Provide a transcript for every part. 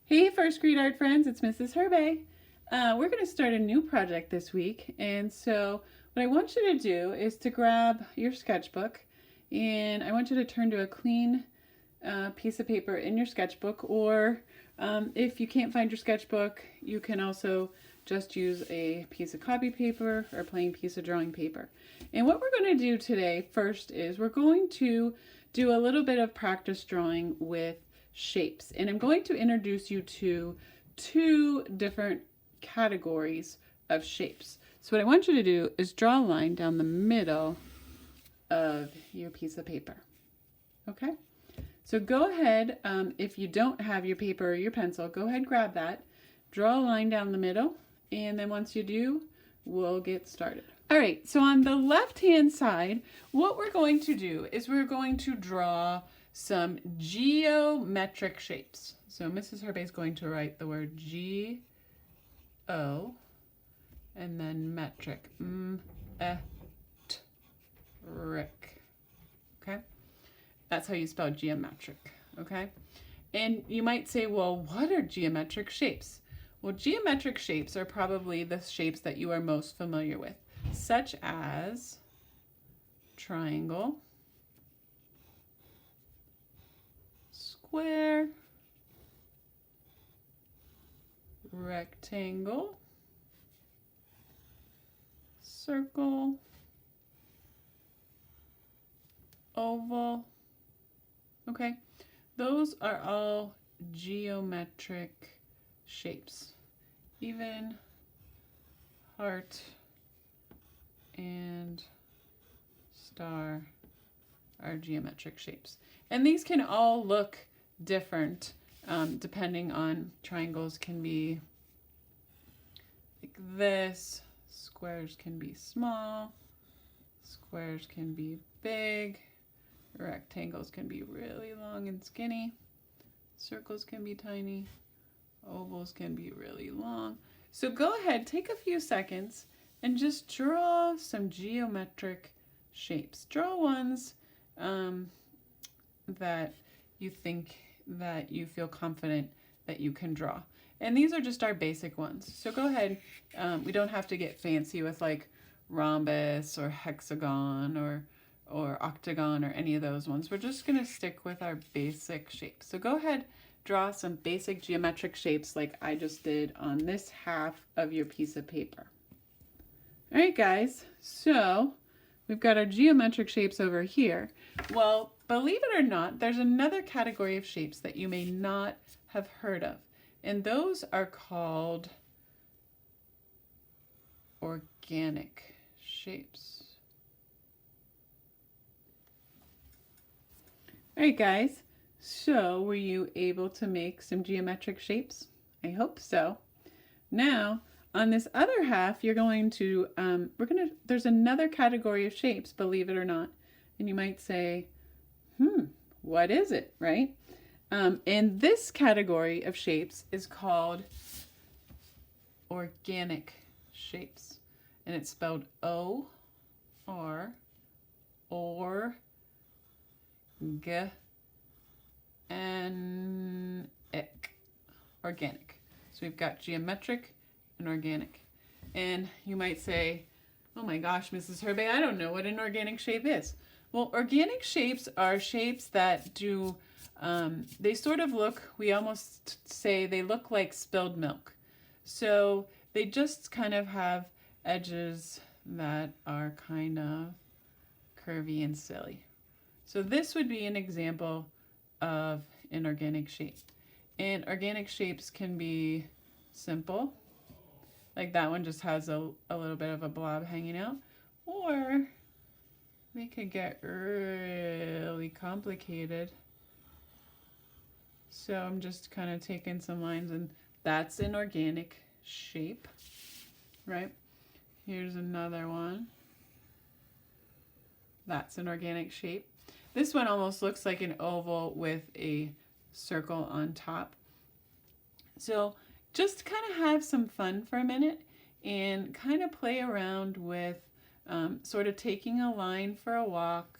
Hey first grade art friends, it's Mrs. Herbay. We're going to start a new project this week, and so what I want you to do is to grab your sketchbook, and I want you to turn to a clean piece of paper in your sketchbook, or if you can't find your sketchbook, you can also just use a piece of copy paper or a plain piece of drawing paper. And what we're going to do today first is we're going to do a little bit of practice drawing with shapes, and I'm going to introduce you to two different categories of shapes. So what I want you to do is draw a line down the middle of your piece of paper. Okay, so go ahead, if you don't have your paper or your pencil, go ahead, grab that, draw a line down the middle, and then once you do, we'll get started. All right, so on the left hand side, what we're going to do is we're going to draw some geometric shapes. So Mrs. Herbay is going to write the word G-O and then metric, M-E-T-R-I-C. Okay, that's how you spell geometric. Okay, and you might say, well, what are geometric shapes? Well, geometric shapes are probably the shapes that you are most familiar with, such as triangle, square, rectangle, circle, oval. Okay, those are all geometric shapes. Even heart and star are geometric shapes. And these can all look different depending on, triangles can be like this, squares can be small, squares can be big, rectangles can be really long and skinny, circles can be tiny, ovals can be really long. So go ahead, take a few seconds and just draw some geometric shapes. Draw ones that you think that you feel confident that you can draw. And these are just our basic ones. So go ahead, we don't have to get fancy with like rhombus or hexagon or octagon or any of those ones. We're just gonna stick with our basic shapes. So go ahead, draw some basic geometric shapes like I just did on this half of your piece of paper. All right, guys, so we've got our geometric shapes over here. Well, believe it or not, there's another category of shapes that you may not have heard of, and those are called organic shapes. All right, guys, so were you able to make some geometric shapes? I hope so. Now, on this other half, you're going to, there's another category of shapes, believe it or not. And you might say, what is it, right? And this category of shapes is called organic shapes. And it's spelled O-R-G-N-I-C. Organic. So we've got geometric and organic. And you might say, oh my gosh, Mrs. Herbay, I don't know what an organic shape is. Well, organic shapes are shapes that do, they sort of look, we almost say they look like spilled milk. So they just kind of have edges that are kind of curvy and silly. So this would be an example of an organic shape. And organic shapes can be simple, like that one just has a little bit of a blob hanging out, or they could get really complicated. So I'm just kind of taking some lines, and that's an organic shape, right? Here's another one. That's an organic shape. This one almost looks like an oval with a circle on top. So just kind of have some fun for a minute and kind of play around with sort of taking a line for a walk.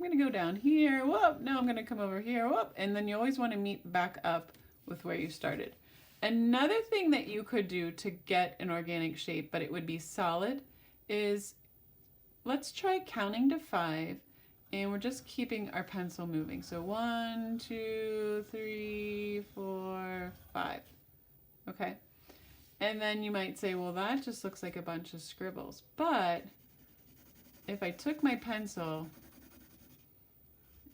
I'm going to go down here, whoop, now I'm going to come over here, whoop, and then you always want to meet back up with where you started. Another thing that you could do to get an organic shape, but it would be solid, is let's try counting to 5, and we're just keeping our pencil moving. So 1, 2, 3, 4, 5. Okay. And then you might say, well, that just looks like a bunch of scribbles. But if I took my pencil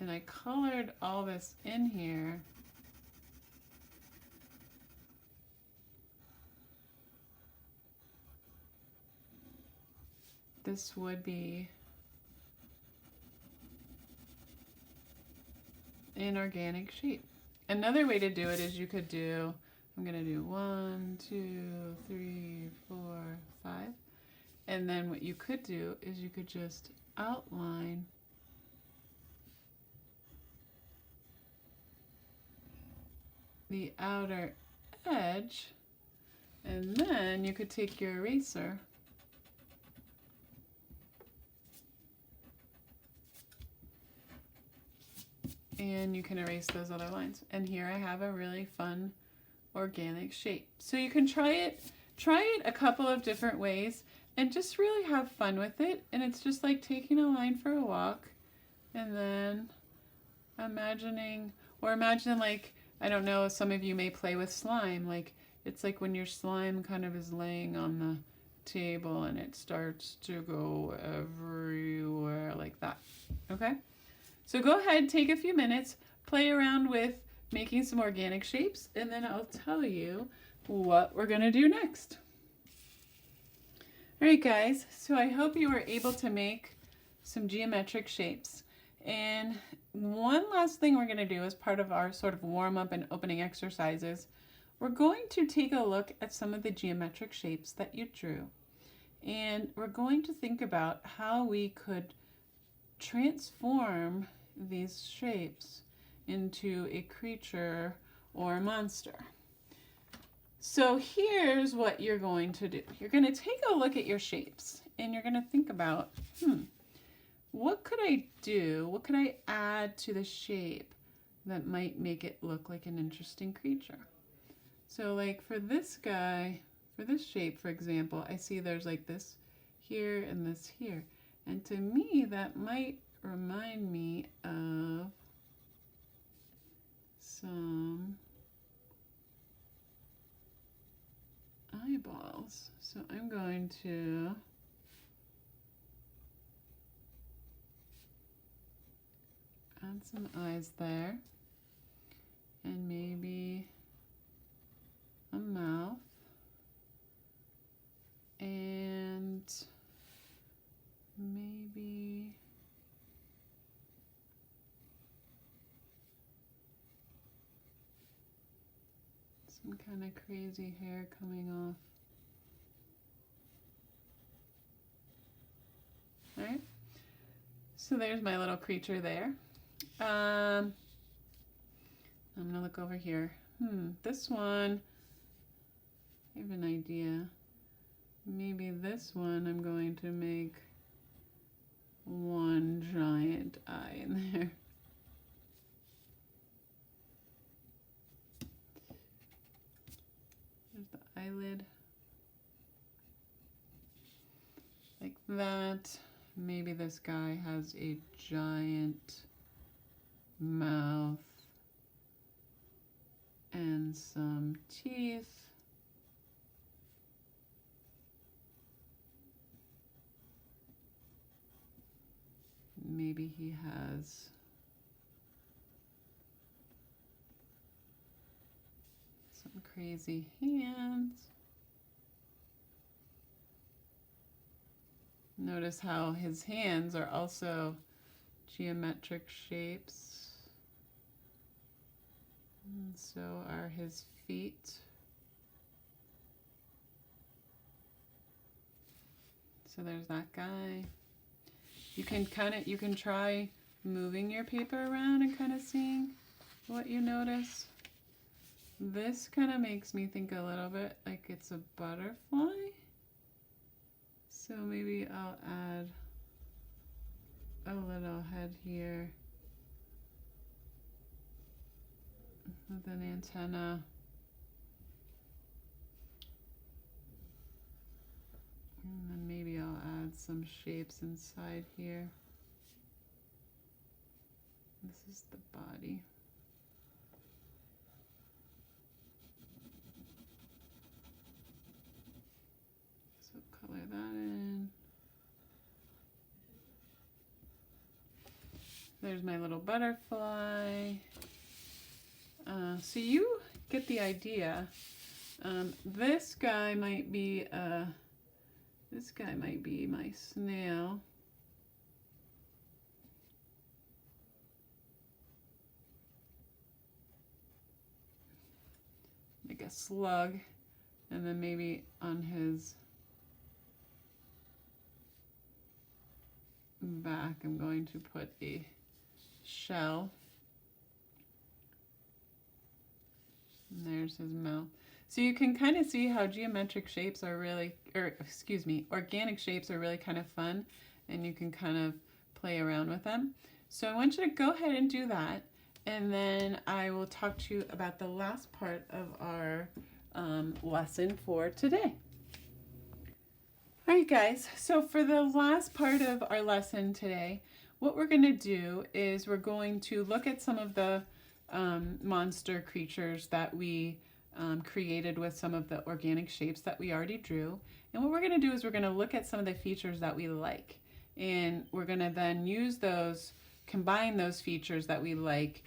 and I colored all this in here, this would be an organic shape. Another way to do it is you could do, I'm going to do 1, 2, 3, 4, 5. And then what you could do is you could just outline the outer edge, and then you could take your eraser and you can erase those other lines. And here I have a really fun organic shape. So you can try it a couple of different ways and just really have fun with it. And it's just like taking a line for a walk and then imagine like, I don't know, some of you may play with slime. Like it's like when your slime kind of is laying on the table and it starts to go everywhere like that. Okay? So go ahead, take a few minutes, play around with making some organic shapes, and then I'll tell you what we're going to do next. All right, guys, so I hope you were able to make some geometric shapes. And one last thing we're going to do as part of our sort of warm-up and opening exercises, we're going to take a look at some of the geometric shapes that you drew. And we're going to think about how we could transform these shapes into a creature or a monster. So here's what you're going to do. You're going to take a look at your shapes and you're going to think about, what could I do? What could I add to the shape that might make it look like an interesting creature? So like for this guy, for this shape, for example, I see there's like this here and this here. And to me, that might remind me of some eyeballs. So I'm going to add some eyes there and maybe a mouth and maybe some kind of crazy hair coming off. All right, so there's my little creature there. I'm gonna look over here. This one, I have an idea. Maybe this one I'm going to make one giant eye in there. There's the eyelid. Like that. Maybe this guy has a giant mouth and some teeth. Maybe he has some crazy hands. Notice how his hands are also geometric shapes. And so are his feet. So there's that guy. You can try moving your paper around and kind of seeing what you notice. This kind of makes me think a little bit like it's a butterfly. So maybe I'll add a little head here. with an antenna. And then maybe I'll add some shapes inside here. This is the body. So color that in. There's my little butterfly. So you get the idea. This guy might be my snail. Like a slug, and then maybe on his back I'm going to put a shell. And there's his mouth. So you can kind of see how geometric shapes are really, organic shapes are really kind of fun, and you can kind of play around with them. So I want you to go ahead and do that, and then I will talk to you about the last part of our lesson for today. All right, guys, so for the last part of our lesson today, what we're going to do is we're going to look at some of the monster creatures that we created with some of the organic shapes that we already drew. And what we're going to do is we're going to look at some of the features that we like. And we're going to then use those, combine those features that we like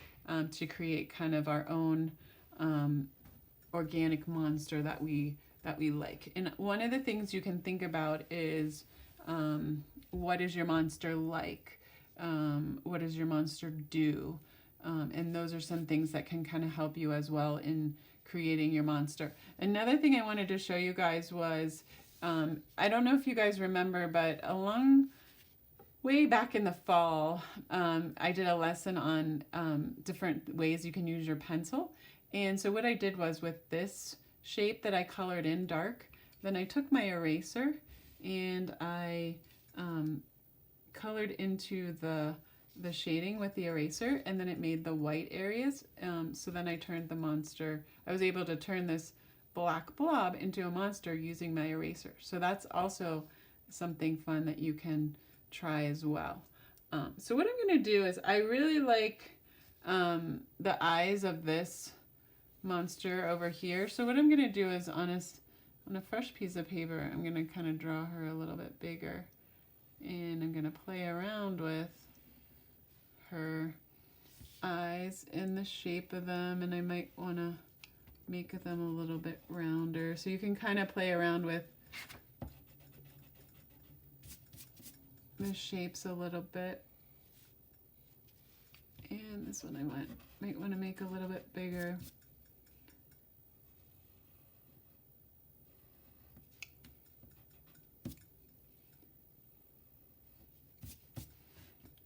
to create kind of our own organic monster that we like. And one of the things you can think about is what is your monster like? What does your monster do? And those are some things that can kind of help you as well in creating your monster. Another thing I wanted to show you guys was, I don't know if you guys remember, but way back in the fall, I did a lesson on different ways you can use your pencil. And so what I did was with this shape that I colored in dark, then I took my eraser and I colored into the shading with the eraser, and then it made the white areas. So then I turned the monster, I was able to turn this black blob into a monster using my eraser. So that's also something fun that you can try as well. So what I'm going to do is I really like the eyes of this monster over here. So what I'm going to do is on a fresh piece of paper, I'm going to kind of draw her a little bit bigger, and I'm going to play around with her eyes and the shape of them, and I might want to make them a little bit rounder. So you can kind of play around with the shapes a little bit. And this one I might want to make a little bit bigger.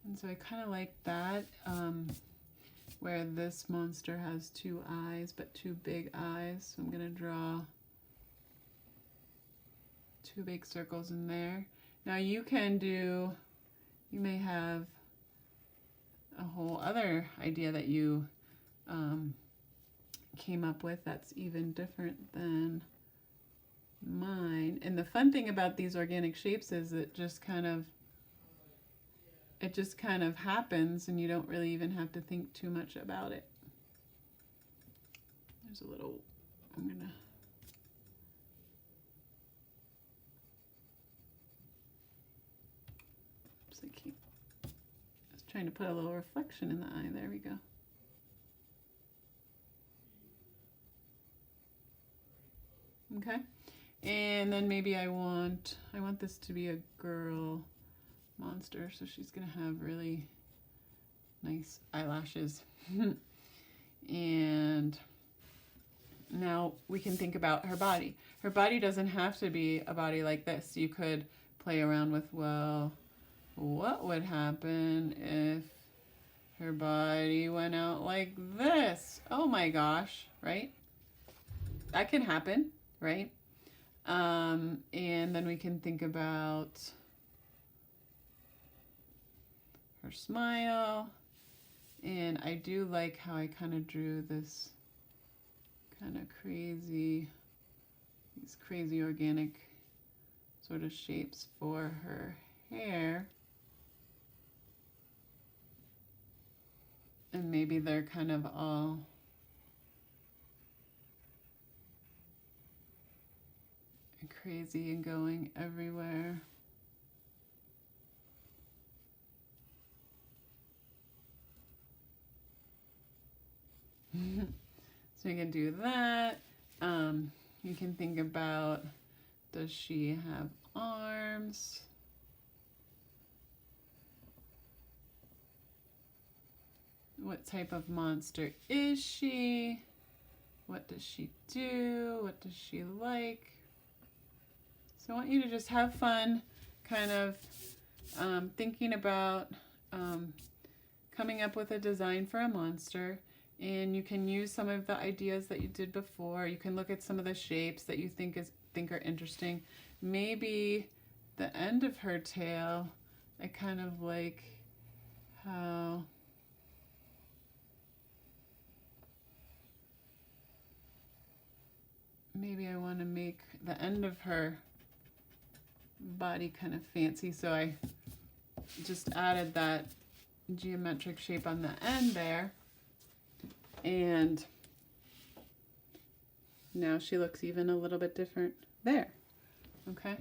And so I kind of like that, where this monster has two eyes, but two big eyes. So I'm going to draw two big circles in there. Now you may have a whole other idea that you came up with that's even different than mine. And the fun thing about these organic shapes is it just kind of happens, and you don't really even have to think too much about it. There's a little, I'm gonna, oops, I was trying to put a little reflection in the eye. There we go. Okay, and then maybe I want this to be a girl monster, so she's gonna have really nice eyelashes. And now we can think about her body. Her body doesn't have to be a body like this. You could play around with, well, what would happen if her body went out like this? Oh my gosh, right? That can happen, right? And then we can think about her smile. And I do like how I kind of drew this kind of crazy, these crazy organic sort of shapes for her hair. And maybe they're kind of all crazy and going everywhere. So you can do that. You can think about, does she have arms? What type of monster is she? What does she do? What does she like? So I want you to just have fun kind of thinking about coming up with a design for a monster. And you can use some of the ideas that you did before. You can look at some of the shapes that you think are interesting. Maybe the end of her tail, I kind of like how maybe I want to make the end of her body kind of fancy, so I just added that geometric shape on the end there, and now she looks even a little bit different there. Okay,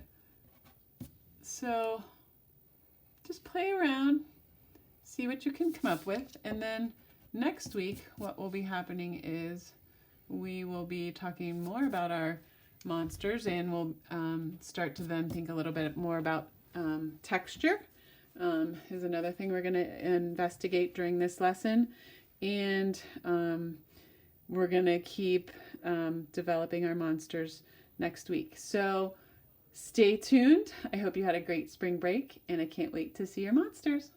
so just play around, see what you can come up with, and then next week what will be happening is we will be talking more about our monsters, and we'll start to then think a little bit more about texture is another thing we're going to investigate during this lesson, and we're going to keep developing our monsters next week. So stay tuned. I hope you had a great spring break, and I can't wait to see your monsters.